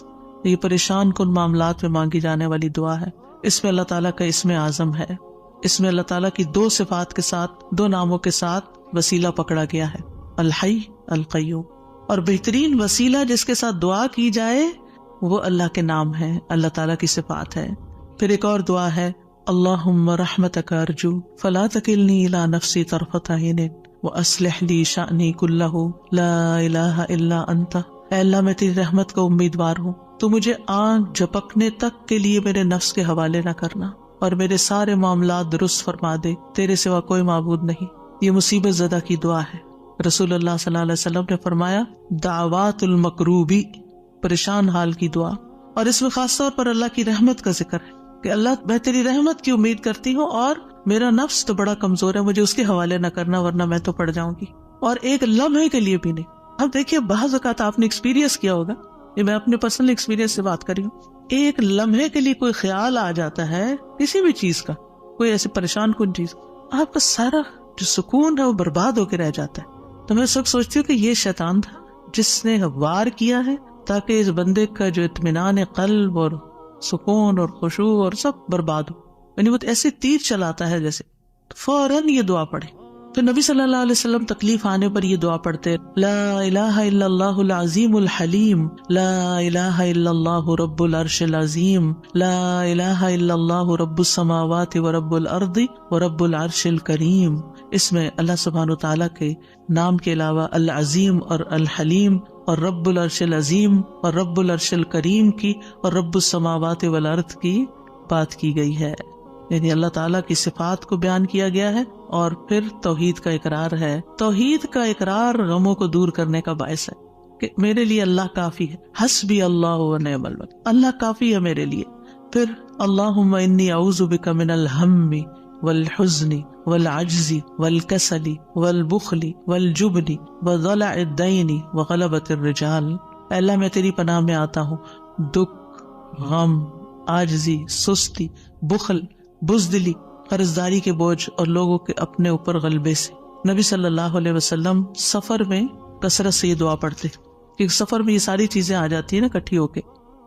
یہ پریشان کن معاملات میں مانگی جانے والی دعا ہے، اس میں اللہ تعالیٰ کا اسم اعظم ہے، اس میں اللہ تعالیٰ کی 2 صفات کے ساتھ 2 ناموں کے ساتھ وسیلہ پکڑا گیا ہے، الحی القیوم۔ اور بہترین وسیلہ جس کے ساتھ دعا کی جائے وہ اللہ کے نام ہے، اللہ تعالیٰ کی صفات ہے۔ پھر ایک اور دعا ہے، اللہم رحمتک ارجو فلا تکلنی الی نفسی طرفۃ عین واصلح لی شأنی کلہ لا الہ الا انت۔ اے اللہ میں تیری رحمت کا امیدوار ہوں، تو مجھے آنکھ جھپکنے تک کے لیے میرے نفس کے حوالے نہ کرنا اور میرے سارے معاملات درست فرما دے، تیرے سوا کوئی معبود نہیں۔ یہ مصیبت زدہ کی دعا ہے۔ رسول اللہ صلی اللہ علیہ وسلم نے فرمایا دعوات المکروبی، پریشان حال کی دعا، اور اس میں خاص طور پر اللہ کی رحمت کا ذکر ہے کہ اللہ میں تیری رحمت کی امید کرتی ہوں اور میرا نفس تو بڑا کمزور ہے، مجھے اس کے حوالے نہ کرنا ورنہ میں تو پڑ جاؤں گی، اور ایک لمحے کے لیے بھی نہیں۔ اب دیکھیے بعض اوقات آپ نے ایکسپیرینس کیا ہوگا، یہ میں اپنے پرسنل ایکسپیرینس سے بات کر رہی ہوں، ایک لمحے کے لیے کوئی خیال آ جاتا ہے کسی بھی چیز کا، کوئی ایسے پریشان کن چیز، آپ کا سارا جو سکون ہے وہ برباد ہو کے رہ جاتا ہے۔ تو میں اس وقت سوچتی ہوں کہ یہ شیطان تھا جس نے وار کیا ہے تاکہ اس بندے کا جو اطمینان قلب اور سکون اور خشوع اور سب برباد ہو، یعنی وہ ایسے تیر چلاتا ہے جیسے۔ فوراً یہ دعا پڑھے۔ تو نبی صلی اللہ علیہ وسلم تکلیف آنے پر یہ دعا پڑھتے، لا الہ الا اللہ العظیم الحلیم، لا الہ الا اللہ رب العرش العظیم، لا الہ الا اللہ رب السماوات ورب الارض ورب العرش الکریم۔ اس میں اللہ سبحانہ وتعالیٰ کے نام کے علاوہ العظیم اور الحلیم اور رب العرش العظیم اور رب العرش الکریم کی اور رب السماوات والارض کی بات کی گئی ہے، یعنی اللہ تعالیٰ کی صفات کو بیان کیا گیا ہے، اور پھر توحید کا اقرار ہے۔ توحید کا اقرار غموں کو دور کرنے کا باعث ہے کہ میرے لیے اللہ کافی ہے، حسبی اللہ و نعم الوکیل، اللہ کافی ہے میرے لیے۔ پھر اللہم انی اعوذ بک من الہم والحزن والعجز والکسل والبخل والجبن وضلع الدین وغلبۃ الرجال۔ اے اللہ میں تیری پناہ میں آتا ہوں دکھ، غم، عاجزی، سستی، بخل، بزدلی، قرضداری کے بوجھ اور لوگوں کے اپنے اوپر غلبے سے۔ نبی صلی اللہ علیہ وسلم سفر میں کثرت سے یہ دعا پڑھتے کیونکہ سفر میں یہ ساری چیزیں آ جاتی ہیں نا اکٹھی ہو کے،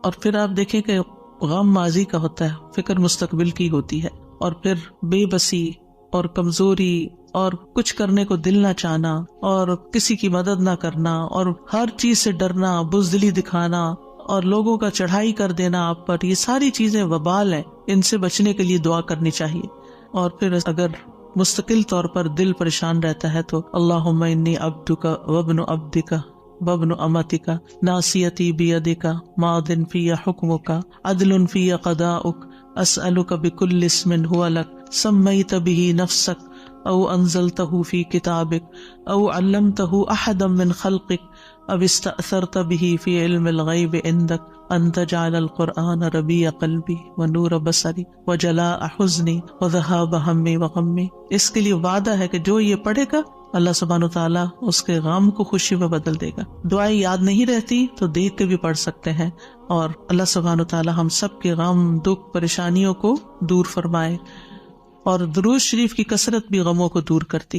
اور پھر آپ دیکھیں کہ غم ماضی کا ہوتا ہے، فکر مستقبل کی ہوتی ہے، اور پھر بے بسی اور کمزوری اور کچھ کرنے کو دل نہ چاہنا اور کسی کی مدد نہ کرنا اور ہر چیز سے ڈرنا، بزدلی دکھانا اور لوگوں کا چڑھائی کر دینا آپ پر، یہ ساری چیزیں وبال ہیں، ان سے بچنے کے لیے دعا کرنی چاہیے۔ اور پھر اگر مستقل طور پر دل پریشان رہتا ہے تو اللہم انی عبدک وابن عبدک وابن امتک ناصیتی بیدک ماض فی حکمک عدل فی قضاؤک اسألک بکل اسم هو لک سمیت بہ نفسک او انزلتہ فی کتابک او علمتہ احدا من خلقک او استأثرت به فی علم الغیب عندک ان تجعل القرآن ربیع قلبی ونور بصری وجلاء حزنی وذہاب ہمی وغمی۔ اس کے لیے وعدہ ہے کہ جو یہ پڑھے گا اللہ سبحانہ وتعالیٰ اس کے غم کو خوشی میں بدل دے گا۔ دعائیں یاد نہیں رہتی تو دیکھ کے بھی پڑھ سکتے ہیں، اور اللہ سبحانہ وتعالیٰ ہم سب کے غم، دکھ، پریشانیوں کو دور فرمائے، اور درود شریف کی کثرت بھی غموں کو دور کرتی ہے۔